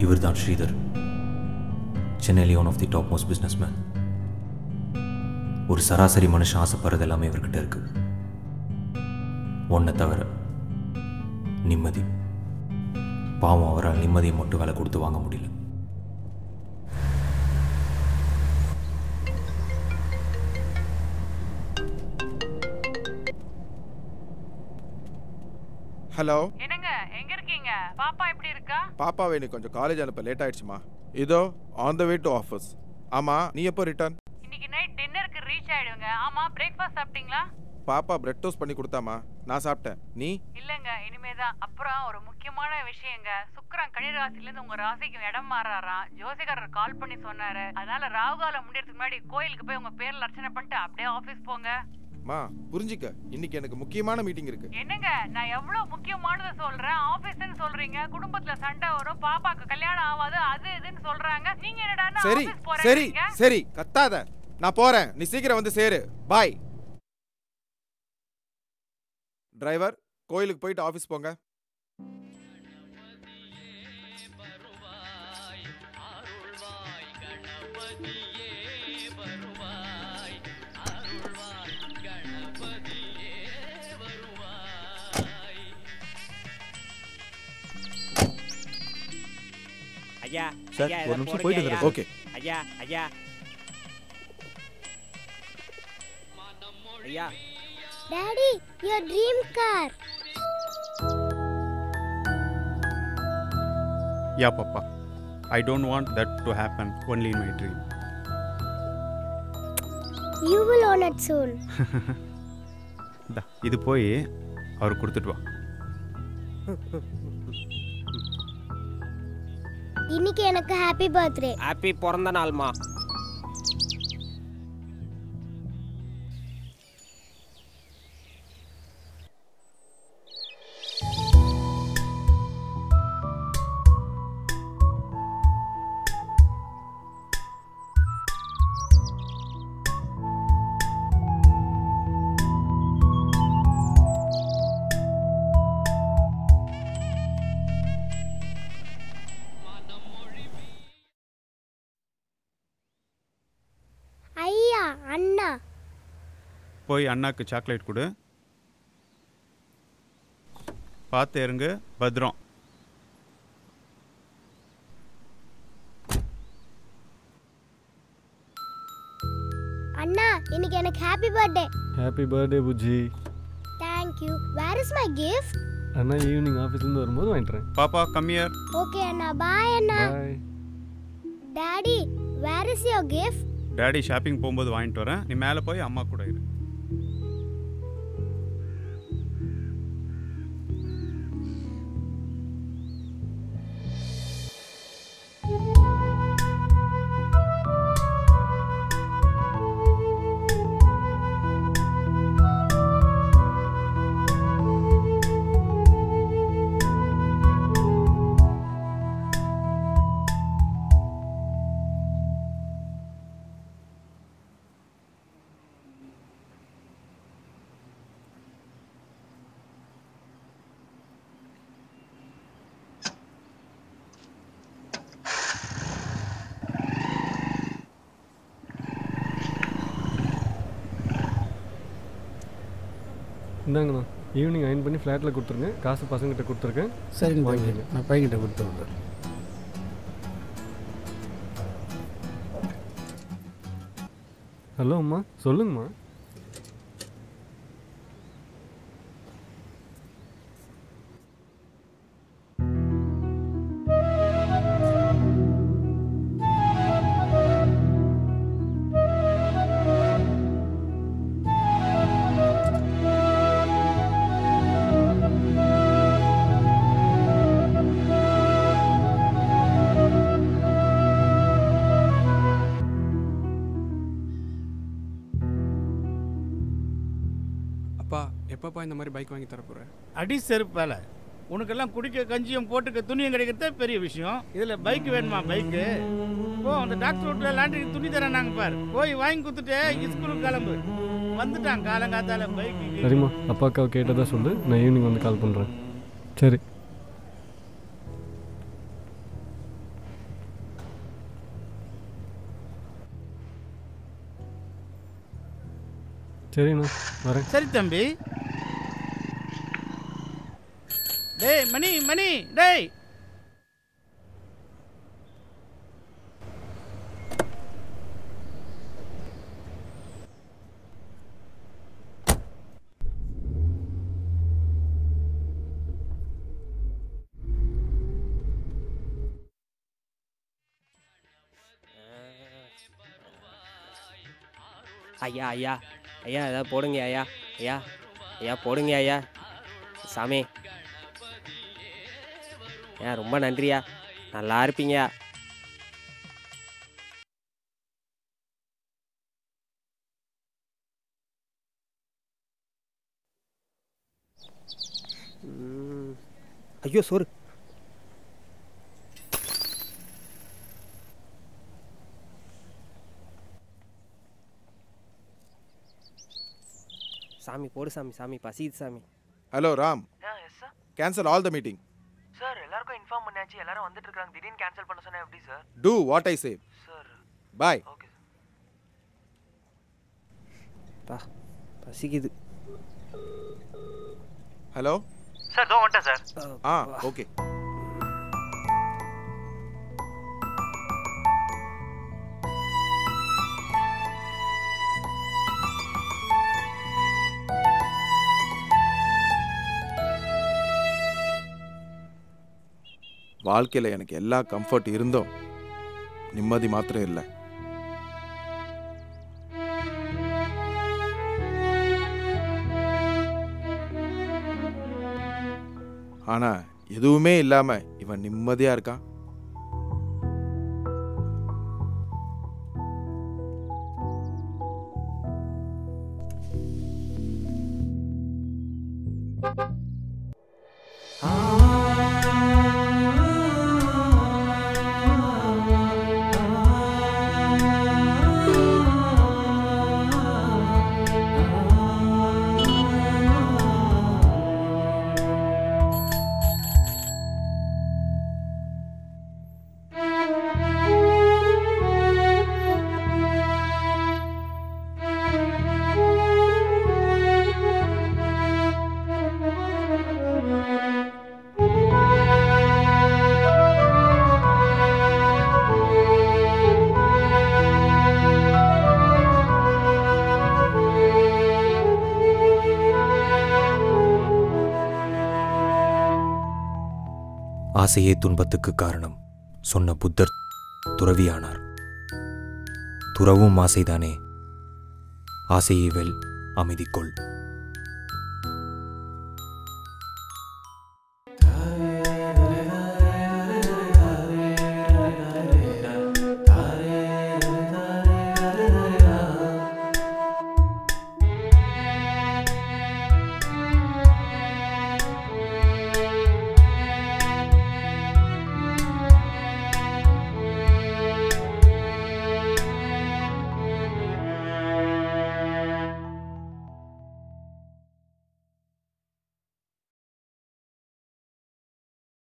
இவர்தான் ஸ்ரீதர், சென்னையிலே one of the top most business man. ஒரு சராசரி மனுஷன் ஆசைப்படுறது எல்லாமே இவர்கிட்ட இருக்கு. ஒன்றை தவிர நிம்மதி. பாவம், அவரால் நிம்மதியை மட்டும் விலை கொடுத்து வாங்க முடியல. ஹலோ, என்னங்க எங்க இருக்கீங்க? பாப்பா எப்படி இருக்கா? பாப்பாவை இன்னைக்கு கொஞ்சம் காலேஜ் அனுப்ப லேட் ஆயிடுச்சுமா. இதோ on the way to office. ஆமா, நீ எப்போ ரிட்டர்ன்? இன்னைக்கு நைட் டின்னருக்கு ரீச் ஆயிடுங்க. ஆமா, பிரேக்ஃபாஸ்ட் சாப்பிட்டீங்களா? பாப்பா பிரெட் டோஸ்ட் பண்ணி கொடுத்தாமா, நான் சாப்பிட்டேன். நீ? இல்லங்க, இனிமேதான். அப்புறம் ஒரு முக்கியமான விஷயங்க, சுக்கிரன் கன்னிராசில இருந்து உங்க ராசிக்கு இடம் மாறாராம். ஜோசிகாரர் கால் பண்ணி சொன்னாரு. அதனால ராகுகாலம் முடியறதுக்கு முன்னாடி கோயிலுக்கு போய் உங்க பேர்ல அர்ச்சனை பண்ணிட்டு அப்படியே ஆபீஸ் போங்க. மா, புரிஞ்சிக்க, இன்னைக்கு எனக்கு முக்கியமான மீட்டிங் இருக்கு. என்னங்க, நான் எவ்வளவு முக்கியமானதை சொல்றேன், ஆபீஸ்ன்னு சொல்றீங்க. குடும்பத்துல சண்டை வரும், பாப்பாக்கு கல்யாணம் ஆகாது, அது இதுன்னு சொல்றாங்க. நீங்க என்னடா சரி ஆபீஸ் சரி போறீங்க? சரி, கத்தாத. நான் போறேன், நீ சீக்கிரம் வந்து சேரு. பாய். டிரைவர், கோயிலுக்கு போயிட்டு ஆபீஸ் போங்க. ஐயா சார், ஒரு நிமிஷம் போயிட்டு வந்துடுறேன். ஓகே. ஐயா ஐயா ஐயா. Daddy, your dream car. Yeah, Papa. I don't want that to happen only in my dream. You will own it soon. இது போய் அவர் கொடுத்துட்டு வா. இன்னைக்கு எனக்கு ஹாப்பி பர்த்டே. ஹாப்பி பிறந்த நாள்மா. ஐயா, அண்ணா. போய் அண்ணாக்கு சாக்லேட் கொடு. பார்த்து இருங்க, பத்திரம். அண்ணா, இன்னைக்கு எனக்கு happy birthday. Happy birthday Bujji. Thank you. Where is my gift? Anna evening ஆஃபீஸ்லேருந்து வரும்போது வாங்கிட்டுறேன். பாப்பா come here. Okay Anna, bye Anna. Bye. Daddy, where is your gift? Daddy shopping போகும்போது வாங்கிட்டு வரேன். நீ மேலே போய் அம்மா கூட இரு. இந்தாங்கண்ணா, ஈவினிங் அயன் பண்ணி ஃப்ளாட்டில் கொடுத்துருங்க. காசு பசங்கிட்ட கொடுத்துருக்கேன். சரிங்க, வாங்கிக்கங்க. நான் பையன்கிட்ட கொடுத்து விட்றேன். ஹலோ அம்மா, சொல்லுங்கம்மா. எப்பப்பா இந்த மாதிரி பைக் வாங்கி தரப்போகிறேன்? அடி செருப்பால உனக்கெல்லாம் குடிக்க கஞ்சியும் போட்டுக்க துணியும் கிடைக்கிறதே பெரிய விஷயம். இதில் பைக் வேணுமா? பைக்கு போ, அந்த டாக்டர் வீட்டில் லாண்ட்ரிக்கு துணி தரேன் நாங்கள் பாரு. போய் வாங்கி கொடுத்துட்டு ஸ்கூலுக்கு கிளம்பு. வந்துட்டான் காலங்காத்தால பைக்கு. சரிம்மா, அப்பா அக்காவை கேட்டதா சொல்லு, நான் ஈவினிங் வந்து கால் பண்ணுறேன். சரி. சரிண்ணா, வரேன். சரி தம்பி. டேய் மணி மணி டேய். ஐயா ஐயா ஐயா ஏதாவது போடுங்க ஐயா. ஐயா ஐயா போடுங்க ஐயா. சாமி ஐயா ரொம்ப நன்றியா, நல்லா இருப்பீங்க. ஐயோ சோறு. சாமி போடு சாமி, சாமி பசிது சாமி. Hello Ram, yes sir. Cancel all the meeting. Sir எல்லாருக்கும் இன்ஃபார்ம் பண்ணியாச்சு, எல்லாரும் வந்துட்டு இருக்காங்க. திடீர்னு கேன்சல் பண்ண சொன்னா எப்படி sir? Do what I say. Sir bye. Okay sir. பா பசிக்குது. ஹலோ சார் தோ வந்துட்டேன் சார். ஓகே. வாழ்க்கையில் எனக்கு எல்லா கம்ஃபர்ட் இருந்தும் நிம்மதி மாத்திரம் இல்லை. ஆனா எதுவுமே இல்லாம இவன் நிம்மதியா இருக்கான். ஆசையே துன்பத்துக்கு காரணம் சொன்ன புத்தர் துறவியானார். துறவும் ஆசைதானே. ஆசையை வெல், அமைதி கொள்.